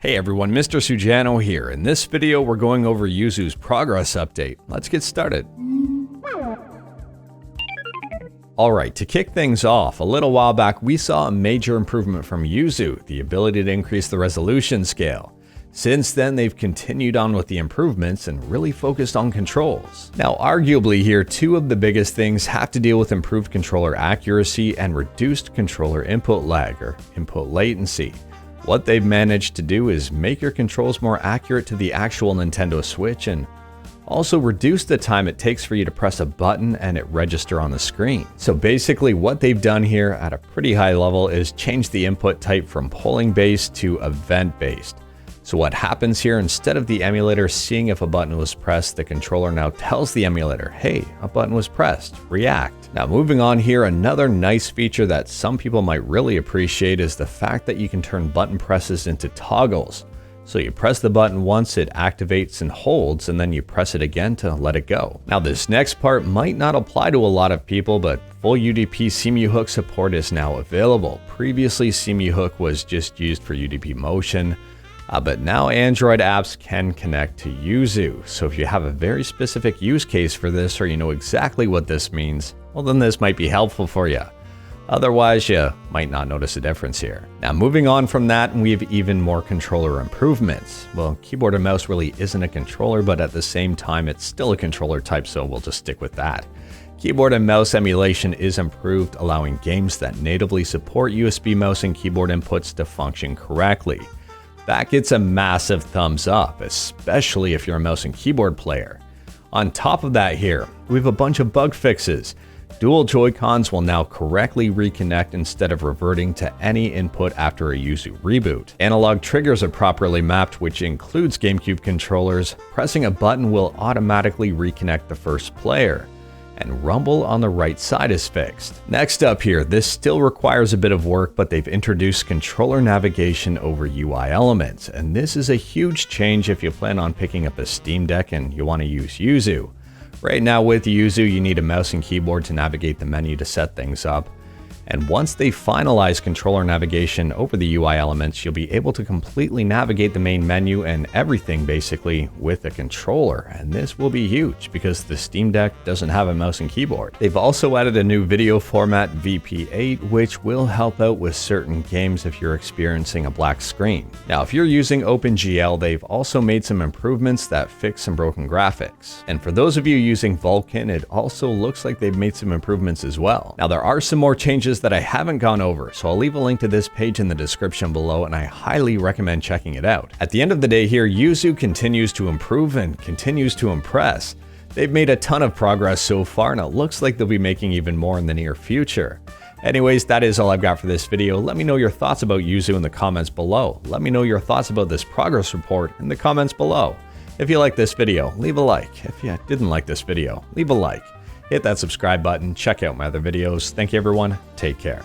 Hey everyone, Mr. Sujano here. In this video, we're going over Yuzu's Progress Update. Let's get started. Alright, to kick things off, a little while back we saw a major improvement from Yuzu, the ability to increase the resolution scale. Since then, they've continued on with the improvements and really focused on controls. Now, arguably here, two of the biggest things have to deal with improved controller accuracy and reduced controller input lag, or input latency. What they've managed to do is make your controls more accurate to the actual Nintendo Switch and also reduce the time it takes for you to press a button and it register on the screen. So basically what they've done here at a pretty high level is change the input type from polling based to event based. So what happens here, instead of the emulator seeing if a button was pressed, the controller now tells the emulator, hey, a button was pressed, react. Now moving on here, another nice feature that some people might really appreciate is the fact that you can turn button presses into toggles. So you press the button once, it activates and holds, and then you press it again to let it go. Now this next part might not apply to a lot of people, but full UDP Cemuhook support is now available. Previously, Cemuhook was just used for UDP motion. But now Android apps can connect to Yuzu, so if you have a very specific use case for this or you know exactly what this means, well then this might be helpful for you. Otherwise, you might not notice a difference here. Now moving on from that, we have even more controller improvements. Well, keyboard and mouse really isn't a controller, but at the same time it's still a controller type, so we'll just stick with that. Keyboard and mouse emulation is improved, allowing games that natively support USB mouse and keyboard inputs to function correctly. That gets a massive thumbs up, especially if you're a mouse and keyboard player. On top of that here, we have a bunch of bug fixes. Dual Joy-Cons will now correctly reconnect instead of reverting to any input after a Yuzu reboot. Analog triggers are properly mapped, which includes GameCube controllers. Pressing a button will automatically reconnect the first player. And rumble on the right side is fixed. Next up here, this still requires a bit of work, but they've introduced controller navigation over UI elements, and this is a huge change if you plan on picking up a Steam Deck and you want to use Yuzu. Right now with Yuzu, you need a mouse and keyboard to navigate the menu to set things up. And once they finalize controller navigation over the UI elements, you'll be able to completely navigate the main menu and everything basically with a controller. And this will be huge because the Steam Deck doesn't have a mouse and keyboard. They've also added a new video format, VP8, which will help out with certain games if you're experiencing a black screen. Now, if you're using OpenGL, they've also made some improvements that fix some broken graphics. And for those of you using Vulkan, it also looks like they've made some improvements as well. Now, there are some more changes that I haven't gone over, so I'll leave a link to this page in the description below, and I highly recommend checking it out. At the end of the day here, Yuzu continues to improve and continues to impress. They've made a ton of progress so far, and it looks like they'll be making even more in the near future. Anyways, that is all I've got for this video. Let me know your thoughts about Yuzu in the comments below. Let me know your thoughts about this progress report in the comments below. If you like this video, leave a like. If you didn't like this video, leave a like. Hit that subscribe button, check out my other videos. Thank you everyone, take care.